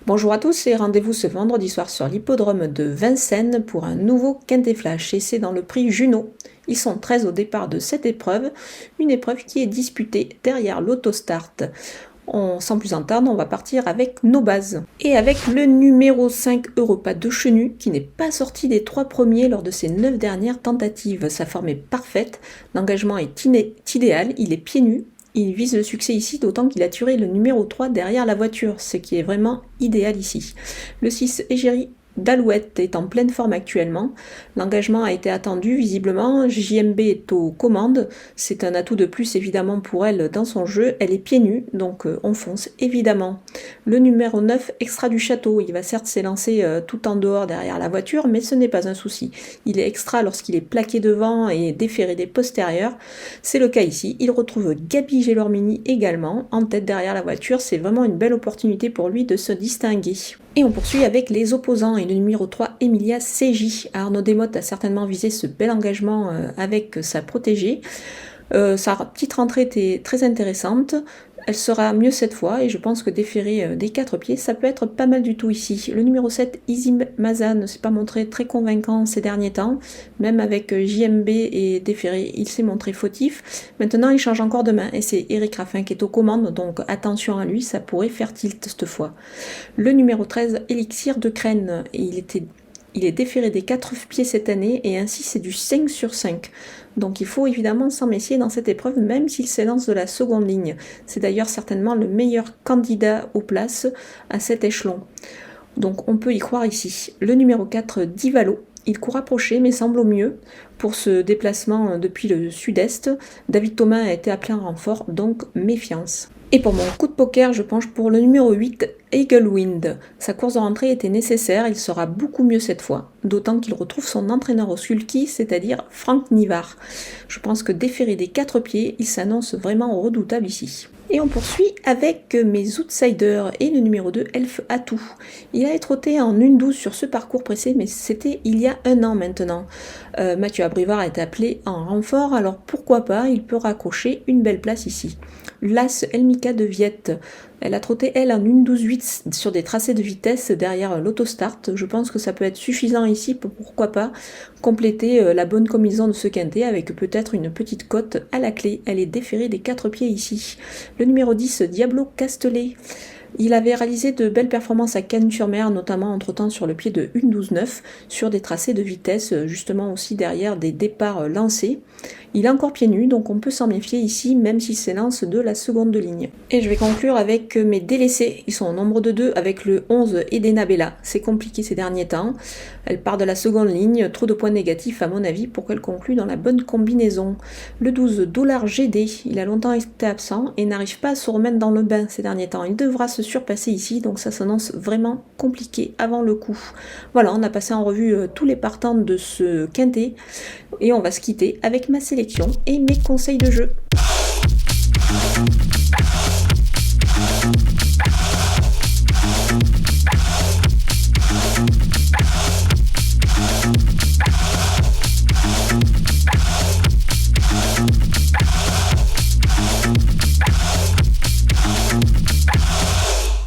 Bonjour à tous et rendez-vous ce vendredi soir sur l'hippodrome de Vincennes pour un nouveau Quintet Flash et c'est dans le prix Junot. Ils sont 13 au départ de cette épreuve, une épreuve qui est disputée derrière l'autostart. Sans plus attendre, on va partir avec nos bases. Et avec le numéro 5 Europa de Chenu, qui n'est pas sorti des 3 premiers lors de ses 9 dernières tentatives. Sa forme est parfaite, l'engagement est idéal, il est pieds nus. Il vise le succès ici, d'autant qu'il a tiré le numéro 3 derrière la voiture, ce qui est vraiment idéal ici. Le 6 Égérie d'Alouette est en pleine forme actuellement. L'engagement a été attendu visiblement. JMB est aux commandes. C'est un atout de plus évidemment pour elle dans son jeu. Elle est pieds nus, donc on fonce évidemment. Le numéro 9, Extra du Château. Il va certes s'élancer tout en dehors derrière la voiture, mais ce n'est pas un souci. Il est extra lorsqu'il est plaqué devant et déféré des postérieurs. C'est le cas ici. Il retrouve Gabi Gelormini également en tête derrière la voiture. C'est vraiment une belle opportunité pour lui de se distinguer. Et on poursuit avec les opposants et le numéro 3, Emilia CJ. Arnaud Desmottes a certainement visé ce bel engagement avec sa protégée. Sa petite rentrée était très intéressante. Elle sera mieux cette fois et je pense que déférer des 4 pieds, ça peut être pas mal du tout ici. Le numéro 7, Izim Mazan, ne s'est pas montré très convaincant ces derniers temps. Même avec JMB et déféré, il s'est montré fautif. Maintenant, il change encore de main et c'est Eric Raffin qui est aux commandes, donc attention à lui, ça pourrait faire tilt cette fois. Le numéro 13, Élixir de Crène, il est déféré des 4 pieds cette année et ainsi c'est du 5 sur 5. Donc il faut évidemment s'en méfier dans cette épreuve même s'il s'élance de la seconde ligne. C'est d'ailleurs certainement le meilleur candidat aux places à cet échelon. Donc on peut y croire ici. Le numéro 4, Divalo. Il court approché mais semble au mieux pour ce déplacement depuis le sud-est. David Thomas a été appelé en renfort, donc méfiance. Et pour mon coup de poker, je penche pour le numéro 8, Eaglewind. Sa course de rentrée était nécessaire, il sera beaucoup mieux cette fois, d'autant qu'il retrouve son entraîneur au sulky, c'est-à-dire Franck Nivard. Je pense que déféré des 4 pieds, il s'annonce vraiment redoutable ici. Et on poursuit avec mes outsiders et le numéro 2, Elf Atou. Il a trotté en 1-12 sur ce parcours pressé, mais c'était il y a un an maintenant. Mathieu Abrivard est appelé en renfort, alors pourquoi pas, il peut raccrocher une belle place ici. L'As Elmika de Viette. Elle a trotté, elle, en 1-12-8 sur des tracés de vitesse derrière l'autostart. Je pense que ça peut être suffisant ici pour, pourquoi pas, compléter la bonne combinaison de ce quintet avec peut-être une petite cote à la clé. Elle est déférée des 4 pieds ici. Le numéro 10, Diablo Castellet. Il avait réalisé de belles performances à Cannes-sur-Mer, notamment en trottant sur le pied de 1-12-9, sur des tracés de vitesse, justement aussi derrière des départs lancés. Il est encore pieds nus, donc on peut s'en méfier ici, même s'il s'élance de la seconde ligne. Et je vais conclure avec mes délaissés. Ils sont au nombre de 2 avec le 11 Edena Bella. C'est compliqué ces derniers temps. Elle part de la seconde ligne, trop de points négatifs à mon avis pour qu'elle conclue dans la bonne combinaison. Le 12 Dollar GD, il a longtemps été absent et n'arrive pas à se remettre dans le bain ces derniers temps. Il devra se surpasser ici, donc ça s'annonce vraiment compliqué avant le coup. Voilà, on a passé en revue tous les partants de ce quintet et on va se quitter avec ma sélection et mes conseils de jeu.